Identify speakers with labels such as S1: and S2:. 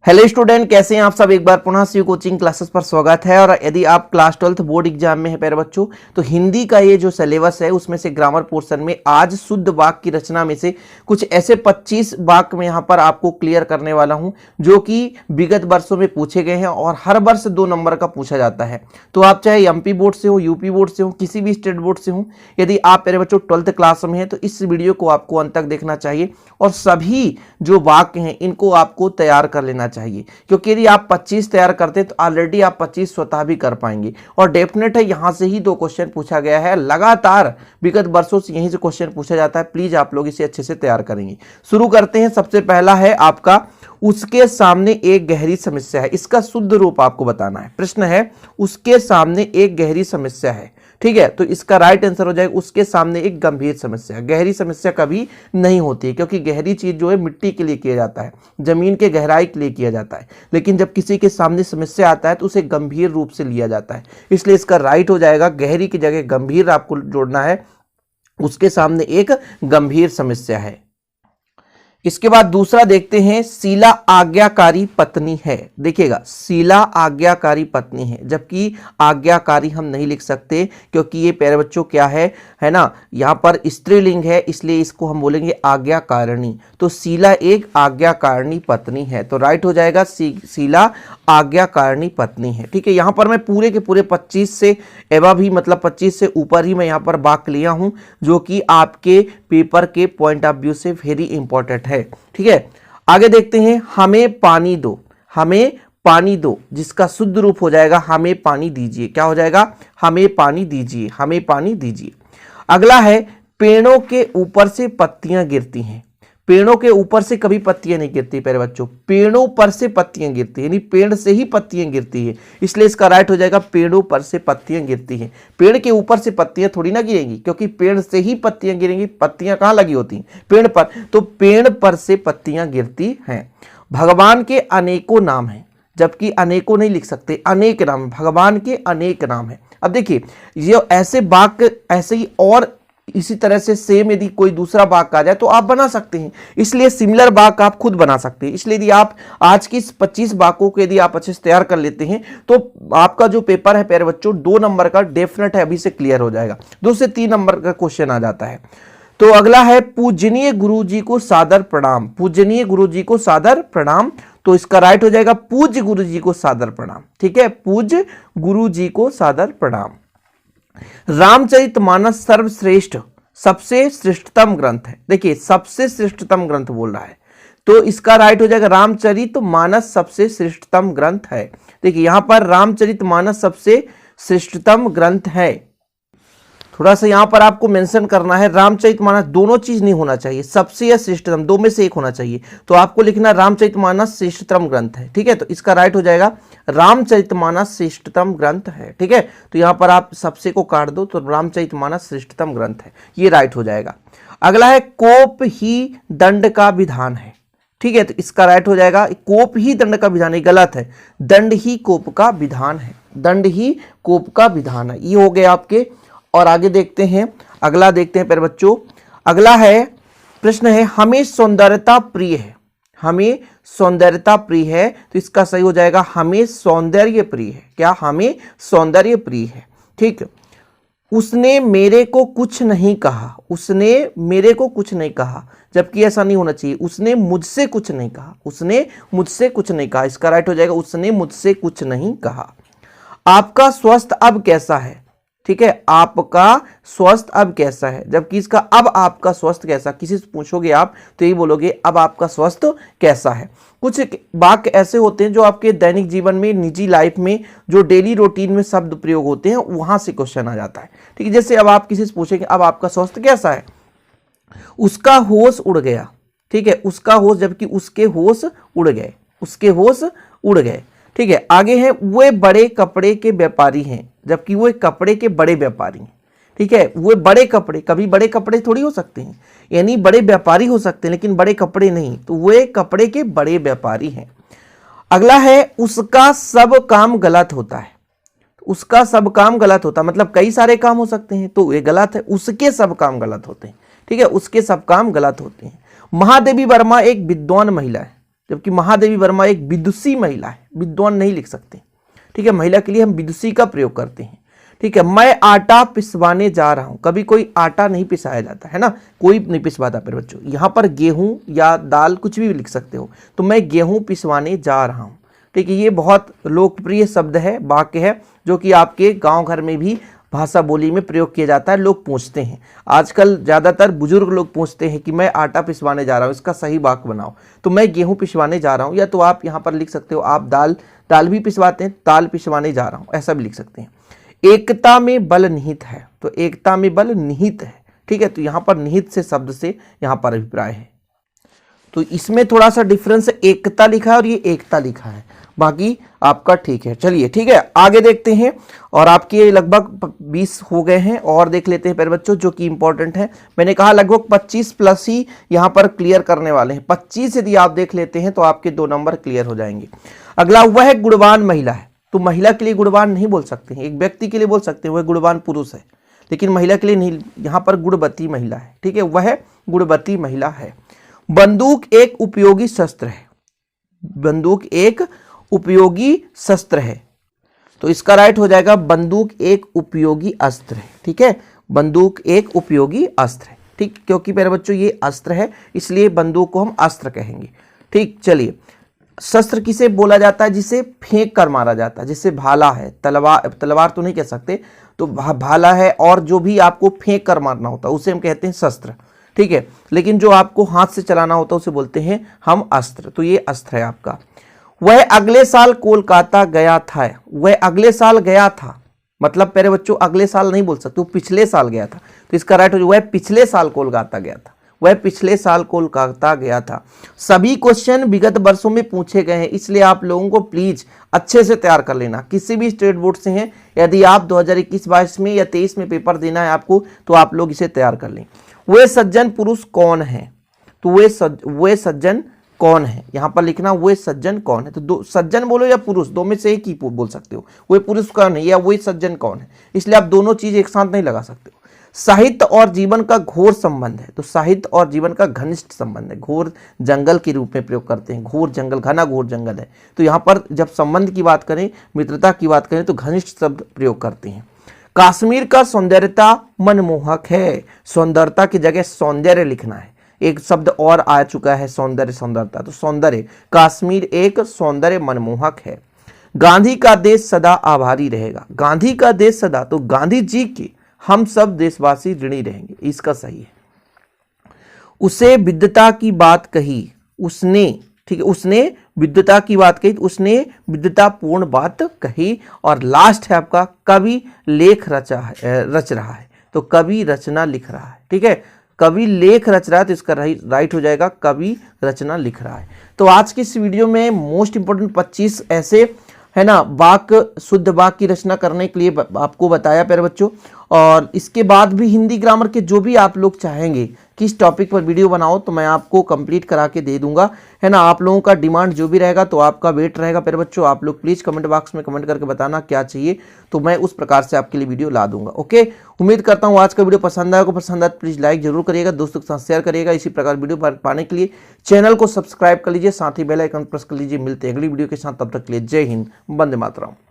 S1: Hello student, कैसे हैं आप सब। एक बार पुनः सी कोचिंग क्लासेस पर स्वागत है। और यदि आप क्लास 12 बोर्ड एग्जाम में है प्यारे बच्चों, तो हिंदी का ये जो सिलेबस है उसमें से ग्रामर पोर्शन में आज शुद्ध वाक्य की रचना में से कुछ ऐसे 25 वाक्य में यहाँ पर आपको क्लियर करने वाला हूँ जो कि विगत वर्षों में पूछे गए हैं और हर वर्ष 2 नंबर का पूछा जाता है। तो आप चाहे एमपी बोर्ड से हो, यूपी बोर्ड से हो, किसी भी स्टेट बोर्ड से हो, यदि आप प्यारे बच्चों 12th क्लास में हैं तो इस वीडियो को आपको अंत तक देखना चाहिए और सभी जो वाक्य हैं इनको आपको तैयार कर लेना चाहिए, क्योंकि यदि आप 25 तैयार करते तो ऑलरेडी आप 25 स्वतः भी कर पाएंगे। और डेफिनेट है यहां से ही 2 क्वेश्चन पूछा गया है, लगातार विगत वर्षों से यहीं से क्वेश्चन पूछा जाता है। प्लीज आप लोग इसे अच्छे से तैयार करेंगे। शुरू करते हैं। सबसे पहला है आपका, उसके सामने एक गहरी समस्या है। इसका शुद्ध रूप आपको बताना है। प्रश्न है उसके सामने एक गहरी समस्या है, ठीक है। तो इसका राइट आंसर हो जाएगा उसके सामने एक गंभीर समस्या। गहरी समस्या कभी नहीं होती है, क्योंकि गहरी चीज जो है मिट्टी के लिए किया जाता है, जमीन के गहराई के लिए किया जाता है। लेकिन जब किसी के सामने समस्या आता है तो उसे गंभीर रूप से लिया जाता है, इसलिए इसका राइट हो जाएगा गहरी की जगह गंभीर आपको जोड़ना है। उसके सामने एक गंभीर समस्या है। इसके बाद दूसरा देखते हैं, शीला आज्ञाकारी पत्नी है। देखिएगा, शीला आज्ञाकारी पत्नी है, जबकि आज्ञाकारी हम नहीं लिख सकते क्योंकि ये प्यारे बच्चों क्या है ना, यहाँ पर स्त्रीलिंग है, इसलिए इसको हम बोलेंगे आज्ञाकारिणी। तो शीला एक आज्ञाकारिणी पत्नी है, तो राइट हो जाएगा शीला आज्ञाकारिणी पत्नी है, ठीक है। यहाँ पर मैं पूरे के पूरे 25 से एवं भी मतलब 25 से ऊपर ही मैं यहाँ पर वाक्य लिया हूँ जो कि आपके पेपर के पॉइंट ऑफ व्यू से वेरी इंपॉर्टेंट है, ठीक है। आगे देखते हैं, हमें पानी दो। हमें पानी दो, जिसका शुद्ध रूप हो जाएगा हमें पानी दीजिए। क्या हो जाएगा? हमें पानी दीजिए, हमें पानी दीजिए। अगला है, पेड़ों के ऊपर से पत्तियां गिरती हैं। पेड़ों के ऊपर से कभी पत्तियां नहीं गिरती प्यारे बच्चों, पेड़ों पर से पत्तियां गिरती है, यानी पेड़ से ही पत्तियां गिरती है, इसलिए इसका राइट हो जाएगा पेड़ों पर से पत्तियां गिरती हैं। पेड़ के ऊपर से पत्तियां थोड़ी ना गिरेंगी, क्योंकि पेड़ से ही पत्तियां गिरेंगी। पत्तियां कहाँ लगी होती हैं? पेड़ पर, तो पेड़ पर से पत्तियां गिरती हैं। भगवान के अनेकों नाम हैं, जबकि अनेकों नहीं लिख सकते, अनेक नाम, भगवान के अनेक नाम है। अब देखिए, ये ऐसे वाक्य ऐसे ही और इसी तरह से सेम यदि कोई दूसरा वाक्य आ जाए तो आप बना सकते हैं, इसलिए सिमिलर वाक्य आप खुद बना सकते हैं। इसलिए यदि आप आज की 25 वाक्यों को यदि आप अच्छे से तैयार कर लेते हैं तो आपका जो पेपर है प्यारे बच्चों 2 नंबर का डेफिनेट है अभी से क्लियर हो जाएगा। 2 से 3 नंबर का क्वेश्चन आ जाता है। तो अगला है, पूजनीय गुरु जी को सादर प्रणाम। पूजनीय गुरु जी को सादर प्रणाम, तो इसका राइट हो जाएगा पूज्य गुरु जी को सादर प्रणाम, ठीक है। पूज्य गुरु जी को सादर प्रणाम। रामचरितमानस सर्वश्रेष्ठ, सबसे श्रेष्ठतम ग्रंथ है। देखिए, सबसे श्रेष्ठतम ग्रंथ बोल रहा है, तो इसका राइट हो जाएगा रामचरितमानस सबसे श्रेष्ठतम ग्रंथ है। देखिए, यहां पर रामचरितमानस सबसे श्रेष्ठतम ग्रंथ है। थोड़ा सा यहां पर आपको मेंशन करना है, रामचरितमानस दोनों चीज नहीं होना चाहिए, सबसे या श्रेष्ठतम, 2 में से एक होना चाहिए। तो आपको लिखना रामचरितमानस श्रेष्ठतम ग्रंथ है, ठीक है। तो इसका राइट हो जाएगा रामचरितमानस श्रेष्ठतम ग्रंथ है, ठीक है। तो यहां पर आप सबसे को काट दो तो रामचरितमानस श्रेष्ठतम ग्रंथ है, ये राइट हो जाएगा। अगला है, कोप ही दंड का विधान है, ठीक है। तो इसका राइट हो जाएगा कोप ही दंड का विधान है, गलत है, दंड ही कोप का विधान है, दंड ही कोप का विधान है। ये हो गए आपके। और आगे देखते हैं, अगला देखते हैं प्यारे बच्चों। अगला है, प्रश्न है, हमें सौंदर्यता प्रिय है। हमें सौंदर्यता प्रिय है, तो इसका सही हो जाएगा हमें सौंदर्य प्रिय है। क्या? हमें सौंदर्य प्रिय है, ठीक। उसने मेरे को कुछ नहीं कहा, उसने मेरे को कुछ नहीं कहा, जबकि ऐसा नहीं होना चाहिए, उसने मुझसे कुछ नहीं कहा, उसने मुझसे कुछ नहीं कहा। इसका राइट हो जाएगा उसने मुझसे कुछ नहीं कहा। आपका स्वास्थ्य अब कैसा है, ठीक है। आपका स्वास्थ्य अब कैसा है, जबकि इसका अब आपका स्वास्थ्य कैसा, किसी से पूछोगे आप तो यही बोलोगे अब आपका स्वास्थ्य कैसा है। कुछ वाक्य ऐसे होते हैं जो आपके दैनिक जीवन में, निजी लाइफ में, जो डेली रूटीन में शब्द प्रयोग होते हैं, वहां से क्वेश्चन आ जाता है, ठीक है। जैसे अब आप किसी से पूछेंगे अब आपका स्वास्थ्य कैसा है, उसका होश उड़ गया, ठीक है। उसका होश, जबकि उसके होश उड़ गए, उसके होश उड़ गए, ठीक है। आगे है, वे बड़े कपड़े के व्यापारी हैं, जबकि वो कपड़े के बड़े व्यापारी हैं, ठीक है। वो बड़े कपड़े, कभी बड़े कपड़े थोड़ी हो सकते हैं, यानी बड़े व्यापारी हो सकते हैं लेकिन बड़े कपड़े नहीं, तो वे कपड़े के बड़े व्यापारी हैं। अगला है, उसका सब काम गलत होता है। उसका सब काम गलत होता है, मतलब कई सारे काम हो सकते हैं, तो ये गलत है, उसके सब काम गलत होते हैं, ठीक है। उसके सब काम गलत होते हैं। महादेवी वर्मा एक विद्वान महिला है, जबकि महादेवी वर्मा एक विदुषी महिला है, विद्वान नहीं लिख सकते। ठीक है, महिला के लिए हम विदुषी का प्रयोग करते हैं। ठीक है, मैं आटा पिसवाने जा रहा हूं, कभी कोई आटा नहीं पिसाया जाता है ना, कोई नहीं पिसवाता। पर बच्चों यहाँ पर गेहूं या दाल कुछ भी लिख सकते हो, तो मैं गेहूं पिसवाने जा रहा हूं। ठीक है, ये बहुत लोकप्रिय शब्द है, वाक्य है, जो कि आपके गांव घर में भी भाषा बोली में प्रयोग किया जाता है। लोग पूछते हैं, आजकल ज़्यादातर बुजुर्ग लोग पूछते हैं कि मैं आटा पिसवाने जा रहा हूँ, इसका सही वाक्य बनाओ। तो मैं गेहूं पिसवाने जा रहा हूँ, या तो आप यहाँ पर लिख सकते हो आप दाल भी पिसवाते हैं, दाल पिसवाने जा रहा हूँ, ऐसा भी लिख सकते हैं। एकता में बल निहित है, तो एकता में बल निहित है। ठीक है, तो यहाँ पर निहित से शब्द से यहाँ पर अभिप्राय है, तो इसमें थोड़ा सा डिफरेंस है, एकता लिखा है और ये एकता लिखा है, बाकी आपका ठीक है। चलिए ठीक है, आगे देखते हैं। और आपके लगभग 20 हो गए हैं, और देख लेते हैं प्यारे बच्चों जो कि इंपॉर्टेंट है। मैंने कहा लगभग 25 प्लस ही यहाँ पर क्लियर करने वाले हैं। 25 यदि आप देख लेते हैं तो आपके 2 नंबर क्लियर हो जाएंगे। अगला वह गुणवान महिला है, तो महिला के लिए गुणवान नहीं बोल सकते हैं, एक व्यक्ति के लिए बोल सकते हैं वह गुणवान पुरुष है, लेकिन महिला के लिए नहीं, यहाँ पर गुणवती महिला है। ठीक है, वह गुणवती महिला है। बंदूक एक उपयोगी शस्त्र है, बंदूक एक उपयोगी शस्त्र है, तो इसका राइट हो जाएगा बंदूक एक उपयोगी अस्त्र है। ठीक है, बंदूक एक उपयोगी अस्त्र है। ठीक, क्योंकि मेरे बच्चों ये अस्त्र है, इसलिए बंदूक को हम अस्त्र कहेंगे। ठीक, चलिए, शस्त्र किसे बोला जाता है? जिसे फेंक कर मारा जाता है, जैसे भाला है, तलवार तो नहीं कह सकते, तो भाला है, और जो भी आपको फेंक कर मारना होता है उसे हम कहते हैं शस्त्र। ठीक है, लेकिन जो आपको हाथ से चलाना होता है उसे बोलते हैं हम अस्त्र, तो ये अस्त्र है आपका। वह अगले साल कोलकाता गया था, वह अगले साल गया था, मतलब प्यारे बच्चों अगले साल नहीं बोल सकते, वो पिछले साल गया था, तो इसका राइट हो जाएगा वह पिछले साल कोलकाता गया था, वह पिछले साल कोलकाता गया था। सभी क्वेश्चन विगत वर्षों में पूछे गए हैं, इसलिए आप लोगों को प्लीज अच्छे से तैयार कर लेना, किसी भी स्टेट बोर्ड से हैं, यदि आप 2021-22 में या 23 में पेपर देना है आपको, तो आप लोग इसे तैयार कर लें। वे सज्जन पुरुष कौन है? तो वे सज्जन कौन है, यहां पर लिखना वे सज्जन कौन है। तो दो सज्जन बोलो या पुरुष, दो में से एक ही बोल सकते हो, वे पुरुष कौन है या वे सज्जन कौन है, इसलिए आप दोनों चीज एक साथ नहीं लगा सकते हो। साहित्य और जीवन का घोर संबंध है, तो साहित्य और जीवन का घनिष्ठ संबंध है, घोर जंगल के रूप में प्रयोग करते हैं, घोर जंगल, घना घोर जंगल है, तो यहाँ पर जब संबंध की बात करें, मित्रता की बात करें, तो घनिष्ठ शब्द प्रयोग करते हैं। कश्मीर का सौंदर्यता मनमोहक है, सौंदर्यता की जगह सौंदर्य लिखना है, एक शब्द और आ चुका है सौंदर्य, सौंदर्यता, तो सौंदर्य, कश्मीर एक सौंदर्य मनमोहक है। गांधी का देश सदा आभारी रहेगा, गांधी का देश सदा, तो गांधी जी के हम सब देशवासी ऋणी रहेंगे, इसका सही है। उसे विद्वता की बात कही, उसने, ठीक है, उसने विद्वता की बात कही, उसने विद्वतापूर्ण बात कही। और लास्ट है आपका कवि लेख रच रहा है, तो कवि रचना लिख रहा है। ठीक है, कवि लेख रच रहा है, तो इसका राइट हो जाएगा कवि रचना लिख रहा है। तो आज की इस वीडियो में मोस्ट इंपोर्टेंट 25 ऐसे है ना वाक्य, शुद्ध वाक्य की रचना करने के लिए आपको बताया प्यारे बच्चों। और इसके बाद भी हिंदी ग्रामर के जो भी आप लोग चाहेंगे किस टॉपिक पर वीडियो बनाओ, तो मैं आपको कंप्लीट करा के दे दूंगा, है ना। आप लोगों का डिमांड जो भी रहेगा, तो आपका वेट रहेगा प्यारे बच्चों। आप लोग प्लीज कमेंट बॉक्स में कमेंट करके बताना क्या चाहिए, तो मैं उस प्रकार से आपके लिए वीडियो ला दूंगा। ओके, उम्मीद करता हूँ आज का वीडियो पसंद आएगा, पसंद आए प्लीज लाइक जरूर करिएगा, दोस्तों के साथ शेयर करिएगा। इसी प्रकार वीडियो पाने के लिए चैनल को सब्सक्राइब कर लीजिए, साथ ही बेल आइकन प्रेस कर लीजिए। मिलते हैं अगली वीडियो के साथ, तब तक के लिए जय हिंद, वंदे मातरम।